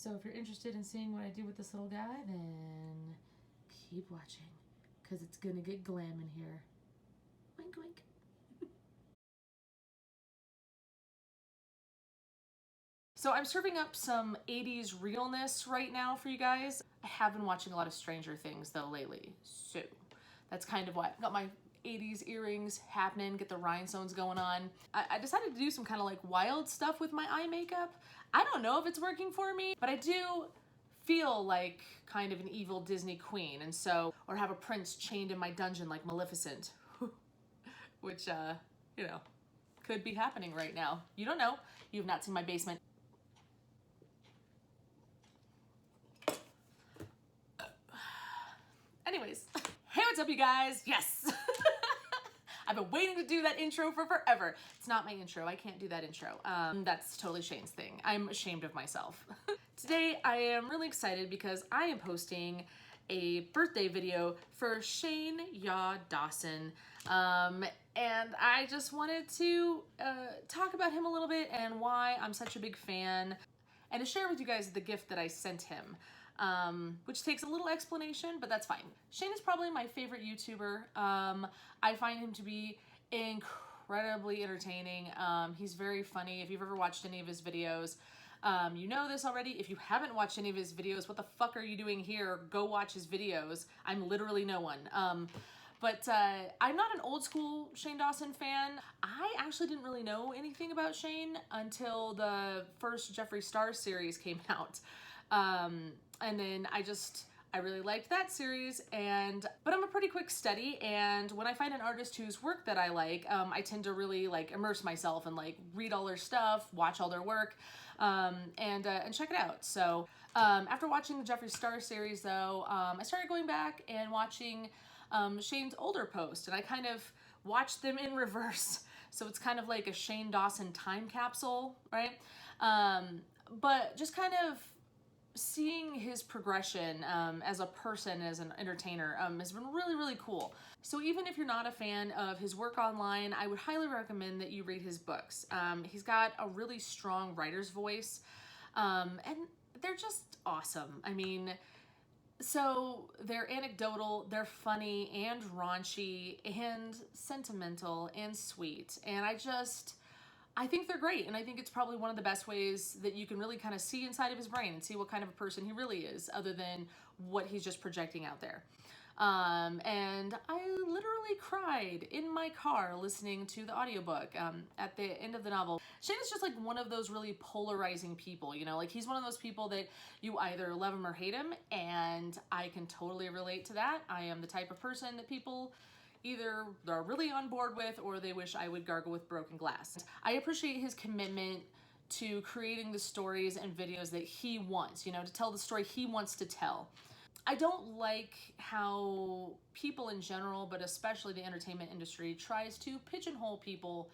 So if you're interested in seeing what I do with this little guy, then keep watching, because it's gonna get glam in here. Wink, wink. So I'm serving up some 80s realness right now for you guys. I have been watching a lot of Stranger Things though lately, so that's kind of what got my 80s earrings happening, get the rhinestones going on. I decided to do some kind of like wild stuff with my eye makeup. I don't know if it's working for me, but I do feel like kind of an evil Disney queen, and so, or have a prince chained in my dungeon like Maleficent, which, you know, could be happening right now. You don't know. You've not seen my basement. Anyways, hey, what's up, you guys? Yes! I've been waiting to do that intro for forever. It's not my intro. I can't do that intro. That's totally Shane's thing. I'm ashamed of myself. Today, I am really excited because I am posting a birthday video for Shane Yaw Dawson. And I just wanted to talk about him a little bit and why I'm such a big fan, and to share with you guys the gift that I sent him. Which takes a little explanation, but that's fine. Shane is probably my favorite YouTuber. I find him to be incredibly entertaining. He's very funny. If you've ever watched any of his videos, you know this already. If you haven't watched any of his videos, what the fuck are you doing here? Go watch his videos. I'm literally no one. But I'm not an old school Shane Dawson fan. I actually didn't really know anything about Shane until the first Jeffree Star series came out. And then I really liked that series, but I'm a pretty quick study, and when I find an artist whose work that I like, I tend to really like immerse myself and like read all their stuff, watch all their work, and check it out. So after watching the Jeffree Star series though, I started going back and watching Shane's older posts, and I kind of watched them in reverse. So it's kind of like a Shane Dawson time capsule, right? But just kind of seeing his progression as a person, as an entertainer, has been really, really cool. So even if you're not a fan of his work online, I would highly recommend that you read his books. He's got a really strong writer's voice, and they're just awesome. I mean, so they're anecdotal, they're funny and raunchy and sentimental and sweet, and I think they're great, and I think it's probably one of the best ways that you can really kind of see inside of his brain and see what kind of a person he really is, other than what he's just projecting out there. And I literally cried in my car listening to the audiobook at the end of the novel. Shane is just like one of those really polarizing people, you know, like he's one of those people that you either love him or hate him, and I can totally relate to that. I am the type of person that people either they're really on board with or they wish I would gargle with broken glass. I appreciate his commitment to creating the stories and videos that he wants, you know, to tell the story he wants to tell. I don't like how people in general, but especially the entertainment industry, tries to pigeonhole people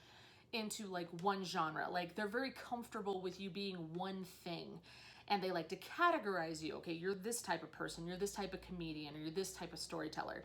into like one genre. Like they're very comfortable with you being one thing, and they like to categorize you. Okay, you're this type of person, you're this type of comedian, or you're this type of storyteller.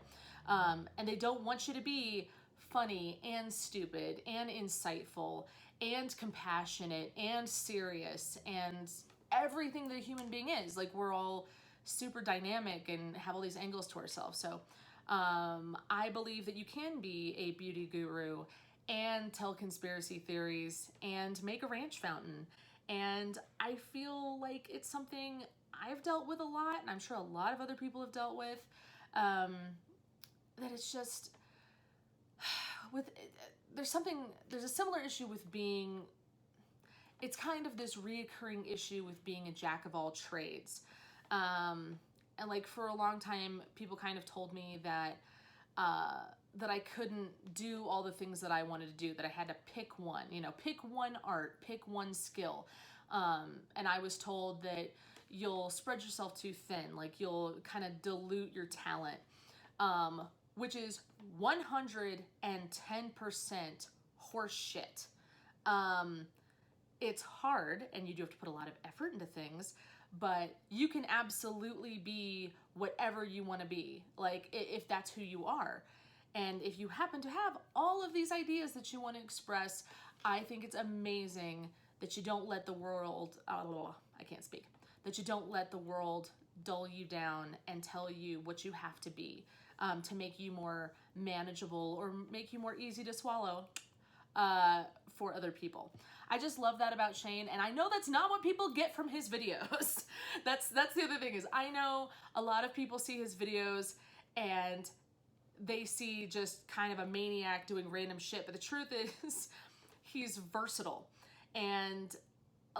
And they don't want you to be funny and stupid and insightful and compassionate and serious and everything that a human being is. Like we're all super dynamic and have all these angles to ourselves. So I believe that you can be a beauty guru and tell conspiracy theories and make a ranch fountain. And I feel like it's something I've dealt with a lot, and I'm sure a lot of other people have dealt with, that it's just, there's a similar issue with being, it's kind of this reoccurring issue with being a jack of all trades. And like for a long time, people kind of told me that that I couldn't do all the things that I wanted to do, that I had to pick one, you know, pick one art, pick one skill. And I was told that you'll spread yourself too thin, like you'll kind of dilute your talent, which is 110% horse shit. It's hard and you do have to put a lot of effort into things, but you can absolutely be whatever you want to be, like if that's who you are. And if you happen to have all of these ideas that you want to express, I think it's amazing that you don't let the world, I can't speak, that you don't let the world dull you down and tell you what you have to be, to make you more manageable or make you more easy to swallow for other people. I just love that about Shane, and I know that's not what people get from his videos. That's the other thing, is I know a lot of people see his videos and they see just kind of a maniac doing random shit, but the truth is he's versatile. And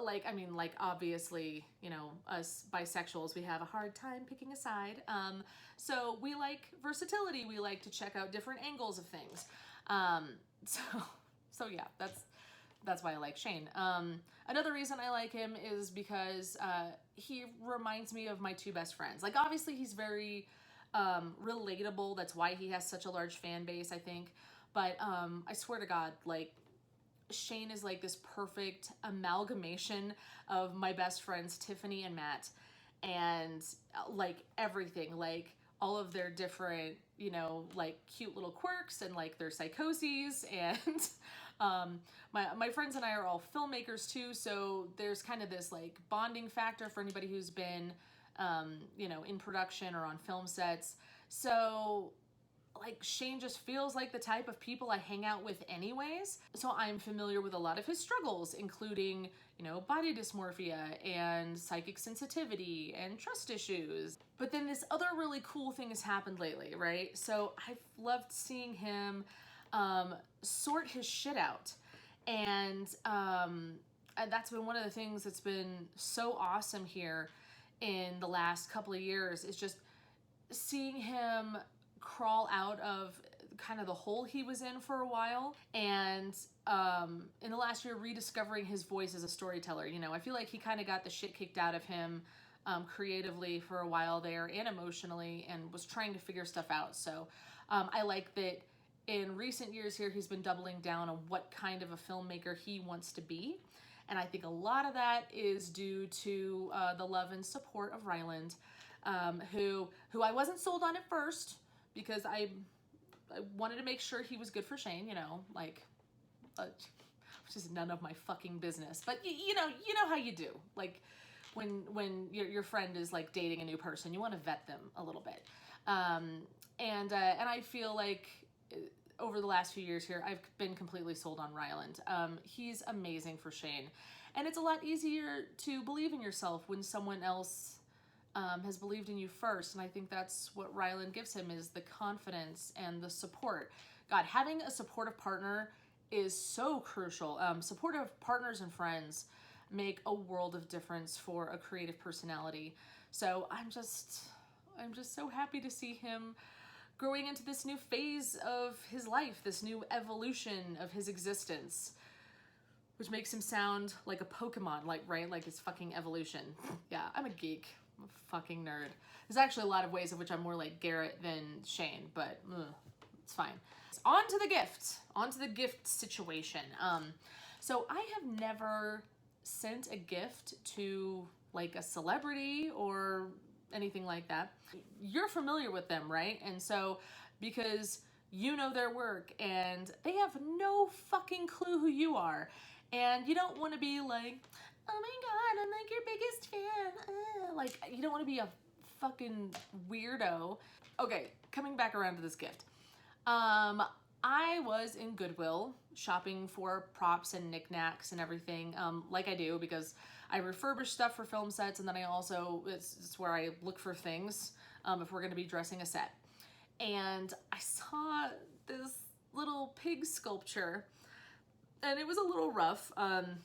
like, I mean, like, obviously, you know, us bisexuals, we have a hard time picking a side. So we like versatility. We like to check out different angles of things. So yeah, that's why I like Shane. Another reason I like him is because he reminds me of my two best friends. Like, obviously he's very relatable. That's why he has such a large fan base, I think. But I swear to God, like, Shane is like this perfect amalgamation of my best friends, Tiffany and Matt, and like everything, like all of their different, you know, like cute little quirks and like their psychoses. And my friends and I are all filmmakers too, so there's kind of this like bonding factor for anybody who's been you know, in production or on film sets. So like, Shane just feels like the type of people I hang out with anyways. So I'm familiar with a lot of his struggles, including, you know, body dysmorphia and psychic sensitivity and trust issues. But then this other really cool thing has happened lately, right? So I've loved seeing him sort his shit out. And that's been one of the things that's been so awesome here in the last couple of years, is just seeing him crawl out of kind of the hole he was in for a while, and in the last year rediscovering his voice as a storyteller. You know, I feel like he kind of got the shit kicked out of him creatively for a while there and emotionally, and was trying to figure stuff out. So I like that in recent years here he's been doubling down on what kind of a filmmaker he wants to be. And I think a lot of that is due to the love and support of Ryland, who I wasn't sold on at first, because I wanted to make sure he was good for Shane, you know, like, which is none of my fucking business. But you know how you do. Like, when your friend is like dating a new person, you want to vet them a little bit. And I feel like over the last few years here, I've been completely sold on Ryland. He's amazing for Shane, and it's a lot easier to believe in yourself when someone else has believed in you first. And I think that's what Ryland gives him, is the confidence and the support. God, having a supportive partner is so crucial. Supportive partners and friends make a world of difference for a creative personality. So I'm just so happy to see him growing into this new phase of his life, this new evolution of his existence, which makes him sound like a Pokemon, like, right? Like his fucking evolution. Yeah, I'm a geek. I'm a fucking nerd. There's actually a lot of ways in which I'm more like Garrett than Shane, but it's fine. On to the gift. On to the gift situation. So I have never sent a gift to like a celebrity or anything like that. You're familiar with them, right? And so because you know their work and they have no fucking clue who you are, and you don't want to be like, oh my God, I'm like your biggest fan. Like, you don't want to be a fucking weirdo. Okay, coming back around to this gift. I was in Goodwill shopping for props and knickknacks and everything, like I do, because I refurbish stuff for film sets, and then I also, it's where I look for things if we're going to be dressing a set. And I saw this little pig sculpture, and it was a little rough, and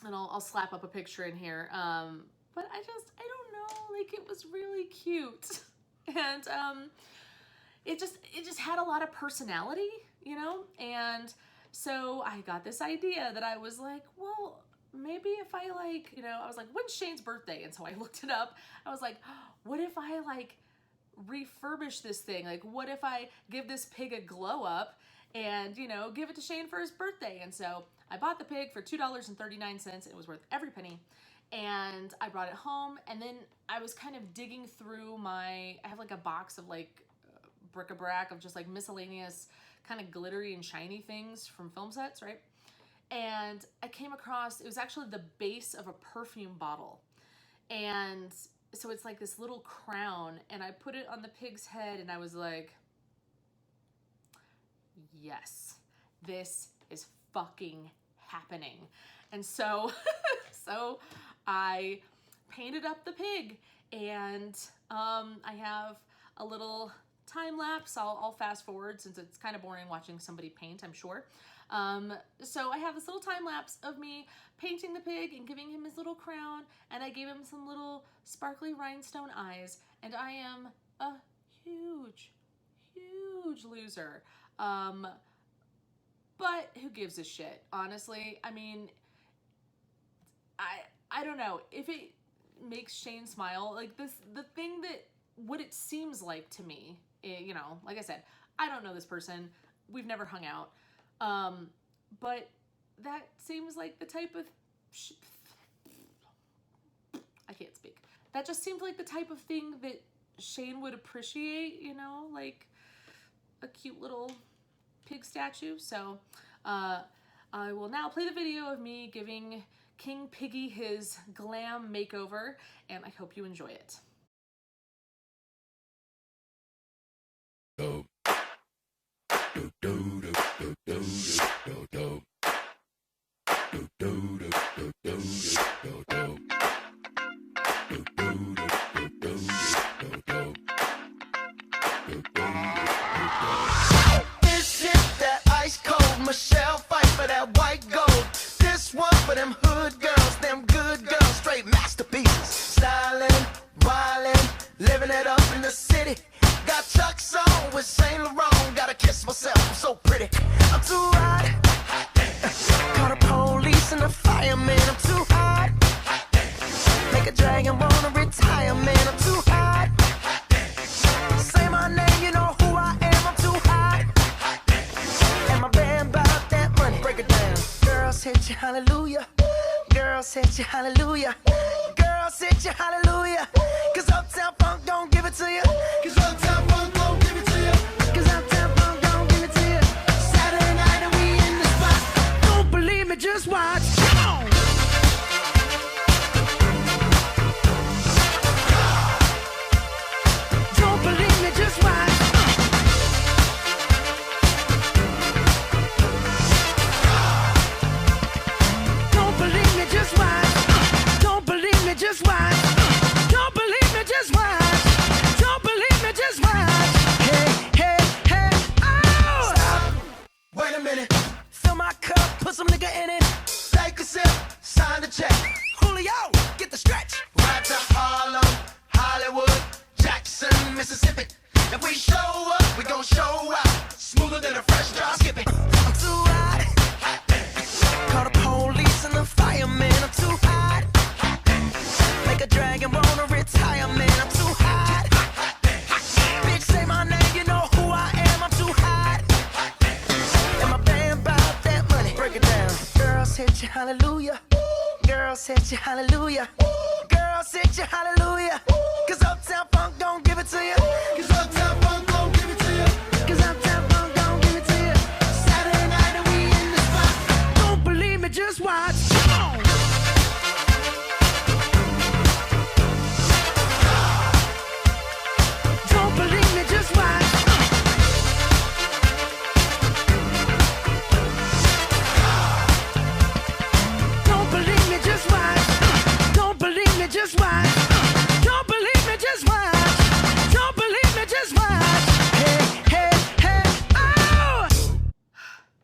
I'll slap up a picture in here, but I don't know, like, it was really cute. And it just had a lot of personality, you know? And so I got this idea that I was like, well, maybe if I like, you know, I was like, when's Shane's birthday? And so I looked it up. I was like, what if I like refurbish this thing? Like, what if I give this pig a glow up and, you know, give it to Shane for his birthday? And so I bought the pig for $2.39. It was worth every penny. And I brought it home, and then I was kind of digging through I have like a box of like bric-a-brac of just like miscellaneous kind of glittery and shiny things from film sets, right? and I came across, it was actually the base of a perfume bottle. And so it's like this little crown, and I put it on the pig's head, and I was like, yes, this is fucking happening. And so, so I painted up the pig, and I have a little time lapse. I'll fast forward since it's kind of boring watching somebody paint, I'm sure. So I have this little time lapse of me painting the pig and giving him his little crown, and I gave him some little sparkly rhinestone eyes, and I am a huge, huge loser. But who gives a shit, honestly? I mean, I don't know if it makes Shane smile. Like the thing that what it seems like to me, you know, like I said, I don't know this person. We've never hung out. But that seems like the type of I can't speak. That just seems like the type of thing that Shane would appreciate, you know, like a cute little pig statue. So I will now play the video of me giving King Piggy his glam makeover, and I hope you enjoy it. This hit that ice cold Michelle fight for that white gold. This one for them hood girls, them good girls, straight masterpieces. Stylin', wildin', living it up in the city. Got Chuck's on with Saint Laurent. Gotta kiss myself, I'm so pretty. I'm too hot. Call the police and the fireman. I'm too hot. Make a dragon wanna retire, man. I'm too hot. Say my name, you know who I am. I'm too hot. And my band bought that money. Break it down. Girls hit you, hallelujah. Girls hit you, hallelujah. Girls hit you, hallelujah. Cause Uptown Funk don't give it to you. Cause Uptown Funk don't give it to you. Cause Uptown Funk don't give it to you. Saturday night and we in the spot. Don't believe me, just watch. Come on. Don't believe me, just watch. Don't believe me, just watch. Don't believe me, just watch. Don't believe me, just watch. Don't believe me, just watch. Hey, hey, hey, oh! Stop. Wait a minute. Fill my cup, put some nigga in it. Take a sip, sign the check. Julio, get the stretch. Right to Harlem, Hollywood, Jackson, Mississippi. If we show up, we gon' show out. Smoother than a fresh drop skipping. I'm too hot. Call the police and the fireman. I'm too hot. Make a dragon wanna retire, man. I'm too hot. Bitch, say my name, you know who I am. I'm too hot. And my band bought that money. Break it down. Girls hit you, hallelujah. Girls hit you, hallelujah. Girls hit you, hallelujah. Cause Uptown Funk don't give it to you. Cause Uptown Funk don't give it to you. Cause Uptown Funk don't give it to you. Saturday night and we in the spot. Don't believe me, just watch. Come on. Don't believe me, just watch. Don't believe me, just watch. Don't believe me, just watch. Don't believe me, just watch. Don't believe me, just watch. Hey, hey, hey, oh!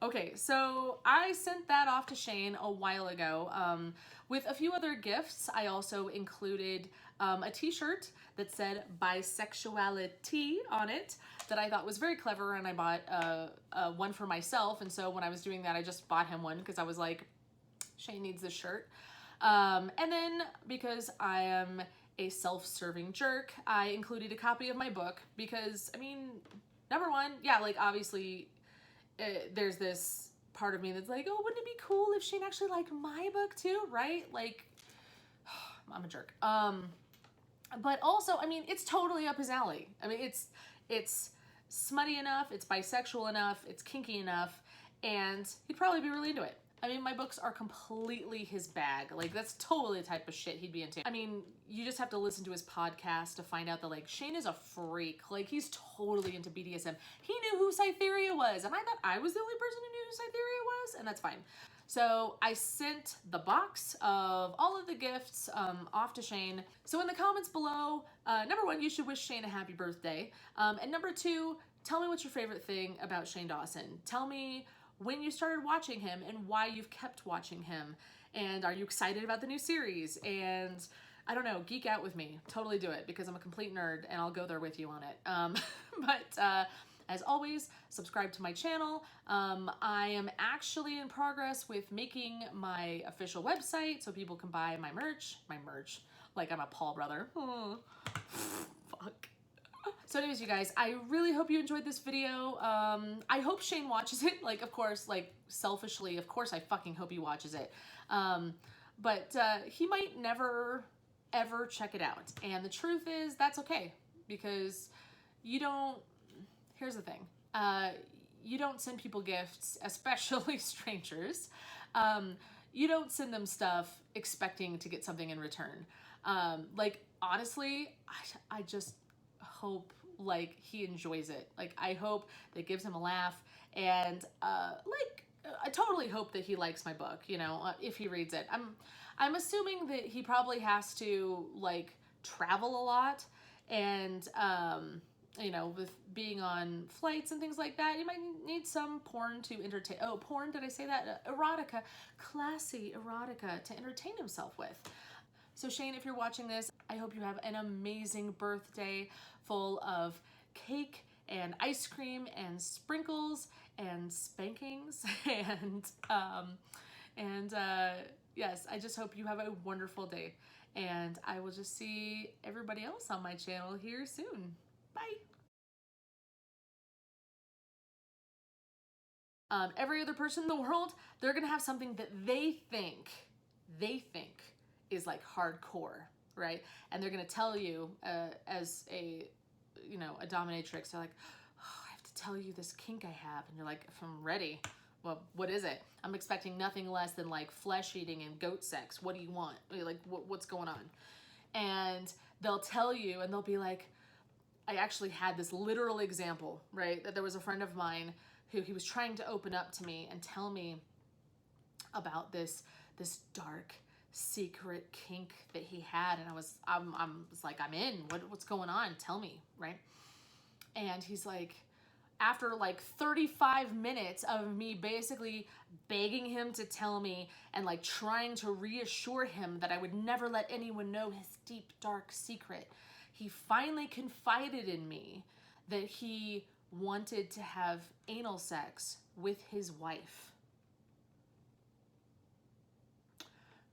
Okay, so I sent that off to Shane a while ago with a few other gifts. I also included a t-shirt that said bisexuality on it that I thought was very clever, and I bought one for myself. And so when I was doing that, I just bought him one because I was like, Shane needs this shirt. And then because I am a self-serving jerk, I included a copy of my book because, I mean, number one, yeah, like obviously there's this part of me that's like, oh, wouldn't it be cool if Shane actually liked my book too, right? Like, I'm a jerk. But also, I mean, it's totally up his alley. I mean, it's smutty enough, it's bisexual enough, it's kinky enough, and he'd probably be really into it. I mean, my books are completely his bag. Like, that's totally the type of shit he'd be into. I mean, you just have to listen to his podcast to find out that, like, Shane is a freak. Like, he's totally into BDSM. He knew who Cytherea was, and I thought I was the only person who knew who Cytherea was, and that's fine. So I sent the box of all of the gifts off to Shane. So in the comments below, number one, you should wish Shane a happy birthday. And number two, tell me what's your favorite thing about Shane Dawson. Tell me when you started watching him and why you've kept watching him. And are you excited about the new series? And I don't know, geek out with me. Totally do it because I'm a complete nerd and I'll go there with you on it. As always, subscribe to my channel. I am actually in progress with making my official website so people can buy my merch, like I'm a Paul brother. Oh, fuck. So anyways, you guys, I really hope you enjoyed this video. I hope Shane watches it. Like, of course, like selfishly, of course I fucking hope he watches it. But he might never, ever check it out. And the truth is that's okay because you don't, here's the thing. You don't send people gifts, especially strangers. You don't send them stuff expecting to get something in return. Like, honestly, I just hope like he enjoys it. Like, I hope that it gives him a laugh, and I totally hope that he likes my book, you know, if he reads it. I'm assuming that he probably has to like travel a lot, and you know, with being on flights and things like that, you might need some porn to entertain. Oh, porn, did I say that? Erotica, classy erotica to entertain himself with. So Shane, if you're watching this, I hope you have an amazing birthday full of cake and ice cream and sprinkles and spankings and yes, I just hope you have a wonderful day, and I will just see everybody else on my channel here soon. Bye. Every other person in the world, they're gonna have something that they think is like hardcore, right? And they're gonna tell you as a, you know, a dominatrix, they're like, oh, I have to tell you this kink I have, and you're like, I'm ready. Well, what is it? I'm expecting nothing less than like flesh eating and goat sex. What do you want? Like, what's going on? And they'll tell you, and they'll be like, I actually had this literal example, right? That there was a friend of mine who he was trying to open up to me and tell me about this dark secret kink that he had, and I was like, I'm in. What's going on? Tell me, right? And he's like, after like 35 minutes of me basically begging him to tell me and like trying to reassure him that I would never let anyone know his deep dark secret, he finally confided in me that he wanted to have anal sex with his wife.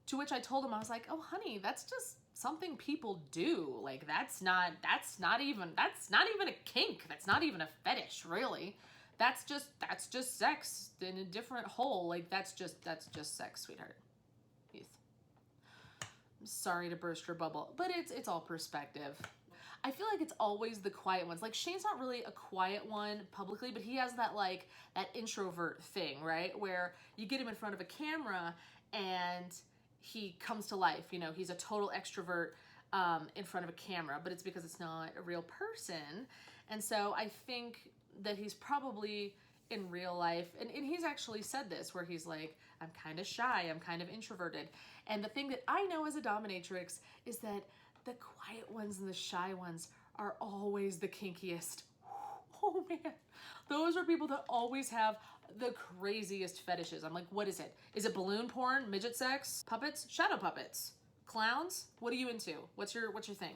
To which I told him, I was like, oh honey, that's just something people do. Like, that's not even a kink. That's not even a fetish, really. That's just sex in a different hole. Like, that's just sex, sweetheart. Yes. I'm sorry to burst your bubble, but it's all perspective. I feel like it's always the quiet ones. Like, Shane's not really a quiet one publicly, but he has that like that introvert thing, right? Where you get him in front of a camera and he comes to life. You know, he's a total extrovert in front of a camera, but it's because it's not a real person. And so I think that he's probably in real life, and he's actually said this, where he's like, I'm kind of shy, I'm kind of introverted. And the thing that I know as a dominatrix is that the quiet ones and the shy ones are always the kinkiest. Oh man, those are people that always have the craziest fetishes. I'm like, what is it? Is it balloon porn, midget sex, puppets, shadow puppets, clowns? What are you into? What's your thing?